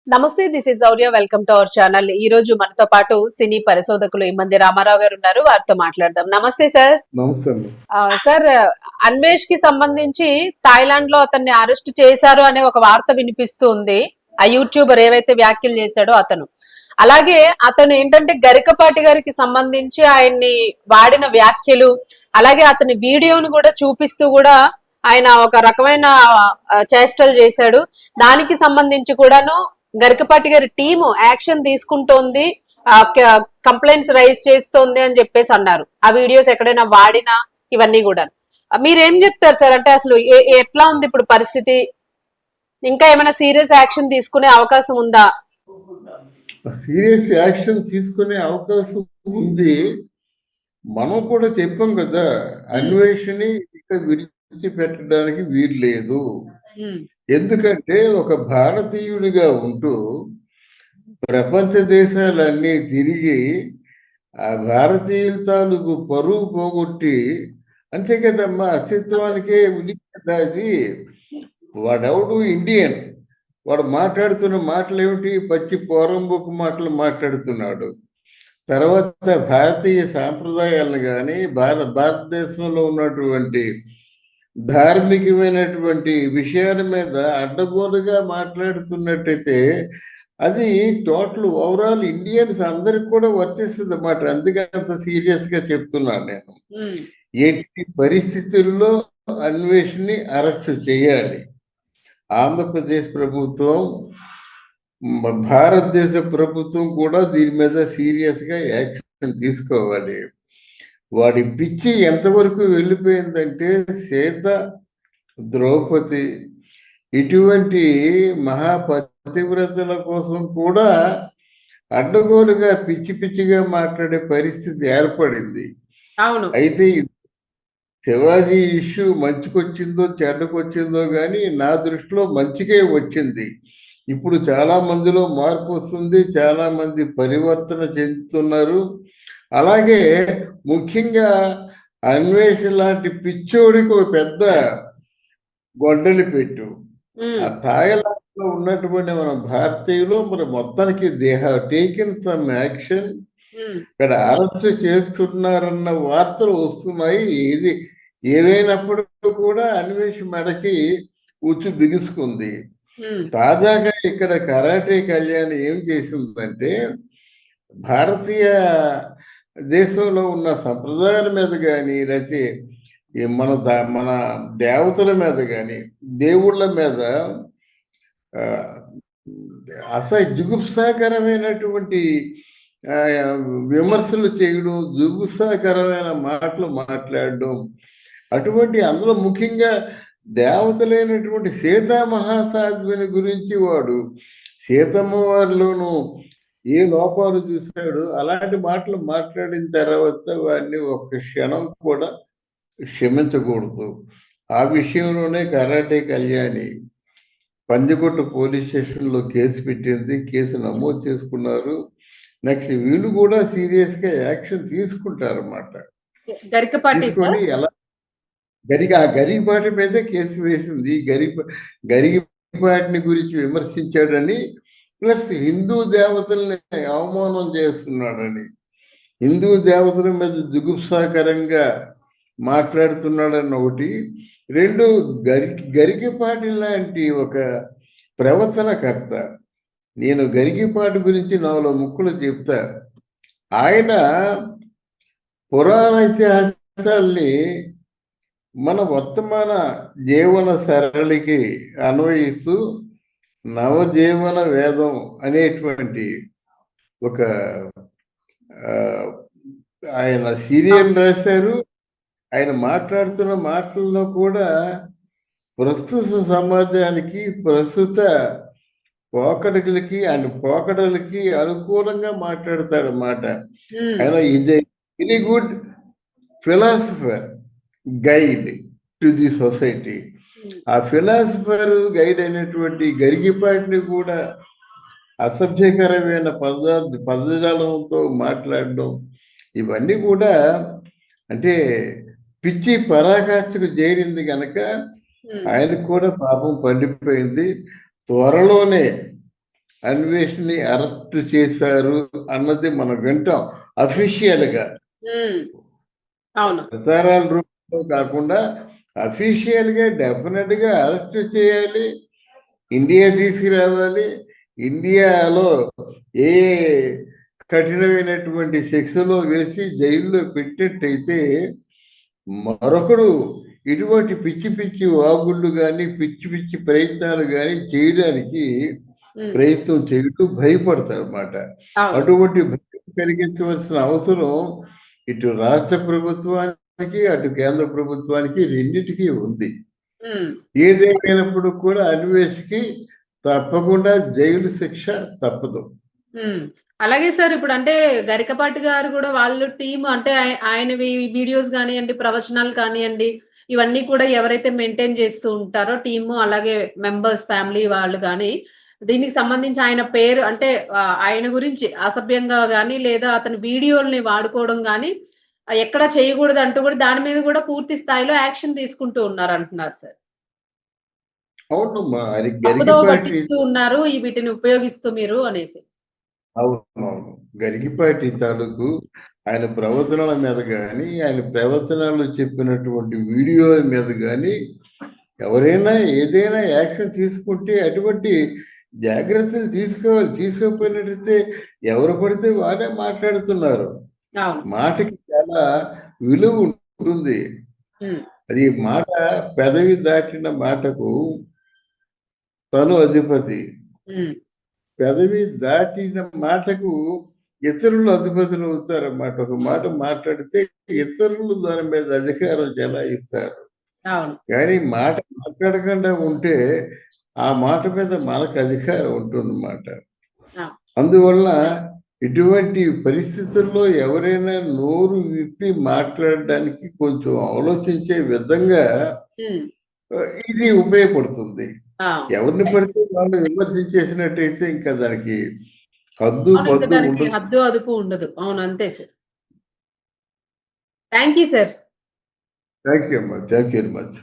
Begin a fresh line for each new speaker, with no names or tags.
నమస్తే, this is Aurya. Welcome to our channel. ఈ రోజు మనతో పాటు సినీ పరిశోధకులు ఇమ్మంది రామారావు గారు ఉన్నారు. వారితో మాట్లాడదాం. నమస్తే సార్.
నమస్తే.
సార్, అన్వేష్ కి సంబంధించి థాయిలాండ్ లో అతన్ని అరెస్ట్ చేశారు అనే ఒక వార్త వినిపిస్తుంది. ఆ యూట్యూబర్ ఏవైతే వ్యాఖ్యలు చేశాడో అతను, అలాగే అతను ఏంటంటే గరికపాటి గారికి సంబంధించి ఆయన్ని వాడిన వ్యాఖ్యలు, అలాగే అతని వీడియోను కూడా చూపిస్తూ కూడా ఆయన ఒక రకమైన చేష్టలు చేశాడు. దానికి సంబంధించి కూడాను గరికపాటి గారి టీము యాక్షన్ తీసుకుంటోంది, కంప్లైంట్స్ రైజ్ చేస్తోంది అని చెప్పేసి అన్నారు. ఆ వీడియోస్ ఎక్కడైనా వాడినా ఇవన్నీ కూడా మీరేం చెప్తారు సార్? అంటే అసలు ఎట్లా ఉంది ఇప్పుడు పరిస్థితి? ఇంకా ఏమైనా సీరియస్ యాక్షన్ తీసుకునే అవకాశం ఉందా?
సీరియస్ యాక్షన్ తీసుకునే అవకాశం ఉంది. మనం కూడా చెప్పాం కదా, అన్వేషణ ఇక విడిచిపెట్టడానికి వీలు లేదు. ఎందుకంటే ఒక భారతీయుడిగా ఉంటూ ప్రపంచ దేశాలన్నీ తిరిగి ఆ భారతీయుల తాలూకు పరువు పోగొట్టి, అంతే కదమ్మా, అస్తిత్వానికే ఉనికి కదా అది. వాడెవడు ఇండియన్, వాడు మాట్లాడుతున్న మాటలు ఏమిటి? పచ్చి పోరంబోకు మాటలు మాట్లాడుతున్నాడు. తర్వాత భారతీయ సాంప్రదాయాలను కానీ భారతదేశంలో ఉన్నటువంటి ధార్మికమైనటువంటి విషయాల మీద అడ్డగోలుగా మాట్లాడుతున్నట్టయితే అది టోటల్ ఓవరాల్ ఇండియన్స్ అందరికి కూడా వర్తిస్తుంది అన్నమాట. అందుకే అంత సీరియస్ గా చెప్తున్నాను నేను. ఎట్టి పరిస్థితుల్లో అన్వేషణని అరెస్ట్ చేయాలి. ఆంధ్రప్రదేశ్ ప్రభుత్వం, భారతదేశ ప్రభుత్వం కూడా దీని మీద సీరియస్ గా యాక్షన్ తీసుకోవాలి. వాడి పిచ్చి ఎంతవరకు వెళ్ళిపోయిందంటే సీత, ద్రౌపది ఇటువంటి మహాపతివ్రతల కోసం కూడా అడ్డగోలుగా పిచ్చి పిచ్చిగా మాట్లాడే పరిస్థితి ఏర్పడింది. అయితే శివాజీ ఇష్యూ మంచికొచ్చిందో చెడ్డకొచ్చిందో కానీ నా దృష్టిలో మంచికే వచ్చింది. ఇప్పుడు చాలా మందిలో మార్పు వస్తుంది, చాలా మంది పరివర్తన చెందుతున్నారు. అలాగే ముఖ్యంగా అన్వేషణ లాంటి పిచ్చోడికి ఒక పెద్ద గొడ్డలి పెట్టు. ఆ థాయిలాండ్ లో ఉన్నటువంటి మన భారతీయులు మరి మొత్తానికి they have taken some action. ఇక్కడ అరెస్ట్ చేస్తున్నారన్న వార్తలు వస్తున్నాయి. ఇది ఏవైనప్పుడు కూడా అన్వేషణ మెడకి ఉచ్చు బిగుసుకుంది. తాజాగా ఇక్కడ కరాటే కళ్యాణ్ ఏం చేసిందంటే భారతీయ దేశంలో ఉన్న సంప్రదాయాల మీద కానీ, లేకపోతే మన దేవతల మీద కానీ, దేవుళ్ళ మీద జుగుప్సాకరమైనటువంటి విమర్శలు చేయడం, జుగుప్సాకరమైన మాటలు మాట్లాడడం, అటువంటి అందులో ముఖ్యంగా దేవతలైనటువంటి సీతామహాసాధ్విని గురించి వాడు సీతమ్మ వారిలోనూ ఏ లోపాలు చూశాడు, అలాంటి మాటలు మాట్లాడిన తర్వాత వాడిని ఒక్క క్షణం కూడా క్షమించకూడదు. ఆ విషయంలోనే కరాటే కళ్యాణి పంజగుట్ట పోలీస్ స్టేషన్లో కేసు పెట్టింది. కేసు నమోదు చేసుకున్నారు. నెక్స్ట్ వీళ్ళు కూడా సీరియస్ గా యాక్షన్ తీసుకుంటారన్నమాట. తీసుకొని ఎలా గరికపాటి మీద కేసు వేసింది. గరికపాటిని గురించి విమర్శించాడని, ప్లస్ హిందూ దేవతల్ని అవమానం చేస్తున్నాడని, హిందూ దేవతల మీద జుగుప్సాకరంగా మాట్లాడుతున్నాడని ఒకటి. రెండు, గరికపాటి లాంటి ఒక ప్రవచనకర్త, నేను గరికపాటి గురించి 4 ముక్కలు చెప్తా. ఆయన పురాణ ఇతిహాసాల్ని మన వర్తమాన జీవన సరళికి అన్వయిస్తూ నవజీవన వేదం అనేటువంటి ఒక ఆయన సీరియల్ రాశారు. ఆయన మాట్లాడుతున్న మాటల్లో కూడా ప్రస్తుత సమాజానికి, ప్రస్తుత పోకడలకి అనుకూలంగా మాట్లాడతాడన్నమాట. ఆయన is a very good philosopher guide to the society. ఆ ఫిలాసఫర్ గైడ్ అయినటువంటి గరికపాటిని కూడా అసభ్యకరమైన పదజాలంతో మాట్లాడడం, ఇవన్నీ కూడా అంటే పిచ్చి పరాకాష్ఠకు చేరింది కనుక ఆయనకు కూడా పాపం పండిపోయింది. త్వరలోనే అన్వేష్ని అరెస్ట్ చేశారు అన్నది మనం వింటాం అఫీషియల్ గా,
ఉమ్, అవును.
ప్రచారాల రూపంలో కాకుండా అఫీషియల్ గా డెఫినెట్ గా అరెస్ట్ చేయాలి, ఇండియా తీసుకురావాలి. ఇండియాలో ఏ కఠినమైనటువంటి శిక్షలో వేసి జైల్లో పెట్టినట్టయితే మరొకడు ఇటువంటి పిచ్చి పిచ్చి వాగుళ్ళు కానీ పిచ్చి పిచ్చి ప్రయత్నాలు కానీ చేయడానికి
ఉమ్,
ప్రయత్నం చేయటం భయపడతారు అన్నమాట.
అవును.
అటువంటి భయం కలిగించవలసిన అవసరం ఇటు రాష్ట్ర ప్రభుత్వానికి అటు కేంద్ర ప్రభుత్వానికి రెండింటికి ఉంది.
ఉమ్,
ఏదేమైనప్పుడు కూడా అన్వేషికి తప్పకుండా జైలు శిక్ష తప్పదు.
ఉమ్. అలాగే సార్, ఇప్పుడు అంటే గరికపాటి గారు కూడా వాళ్ళు టీం అంటే ఆయనవి వీడియోస్ కానివ్వండి, ప్రవచనాలు కానివ్వండి, ఇవన్నీ కూడా ఎవరైతే మెయింటైన్ చేస్తూ ఉంటారో టీము, అలాగే మెంబర్స్ ఫ్యామిలీ వాళ్ళు కానీ దీనికి సంబంధించి ఆయన పేరు అంటే ఆయన గురించి అసభ్యంగా కానీ లేదా అతని వీడియోల్ని వాడుకోవడం కానీ ఎక్కడ చేయకూడదు అంటూ కూడా దాని మీద కూడా పూర్తి స్థాయిలో యాక్షన్ తీసుకుంటూ ఉన్నారు అంటున్నారు సార్.
అవును, మరి
తప్పుదో
గరికపాటి
పట్టిస్తూ ఉన్నారు ఈ వీటిని ఉపయోగిస్తూ మీరు అనేసి.
అవునవును, గరికపాటి తాలూకు ఆయన ప్రవచనాల మీద కానీ ఆయన ప్రవచనాలు చెప్పినటువంటి వీడియోల మీద కానీ ఎవరైనా ఏదైనా యాక్షన్ తీసుకుంటే అటువంటి జాగ్రత్తలు తీసుకోవాలి. తీసుకోకపోయినట్టయితే ఎవరు పడితే వాళ్ళే మాట్లాడుతున్నారు.
అవును.
మాటకి చాలా విలువ ఉంటుంది.
ఉమ్,
అది మాట పెదవి దాటిన మాటకు తను అధిపతి,
ఉమ్,
పెదవి దాటిన మాటకు ఇతరులు అధిపతులు అవుతారన్నమాట. ఒక మాట మాట్లాడితే ఇతరులు దాని మీద అధికారం చెలాయిస్తారు.
అవును.
కానీ మాట మాట్లాడకుండా ఉంటే ఆ మాట మీద మనకు అధికారం ఉంటుందన్నమాట.
ఆ,
అందువల్ల ఇటువంటి పరిస్థితుల్లో ఎవరైనా నోరు విప్పి మాట్లాడడానికి కొంచెం ఆలోచించే విధంగా
ఉమ్,
ఇది ఉపయోగపడుతుంది.
ఆ.
ఎవరిని పడితే వాళ్ళు విమర్శించేసినట్టయితే ఇంకా దానికి హద్దు
అవును, ఇంకా
పద్దు
దానికి
ఉండదు.
హద్దు అదుపు ఉండదు. అవును, అంతే sir. Thank you sir.
Thank you అమ్మా, థ్యాంక్ యూ వెరీ మచ్.